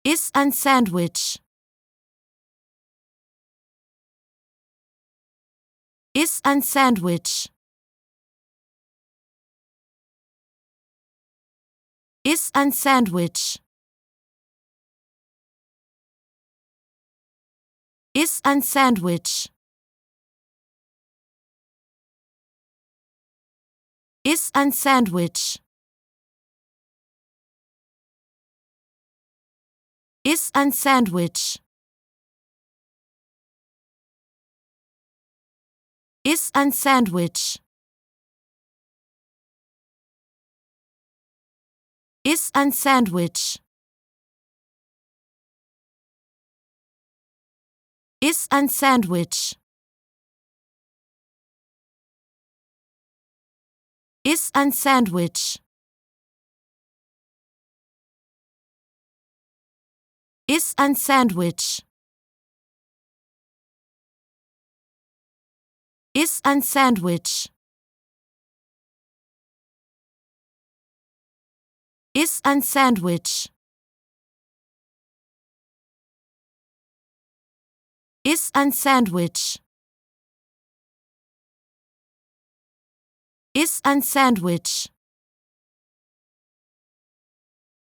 Iss ein Sandwich. Iss ein Sandwich. Iss ein Sandwich. Iss ein Sandwich. Iss ein Sandwich. Iss ein Sandwich. Iss ein Sandwich. Iss ein Sandwich. Iss ein Sandwich. Iss ein Sandwich. Iss ein Sandwich. Iss ein Sandwich. Iss ein Sandwich. Iss ein Sandwich. Iss ein Sandwich.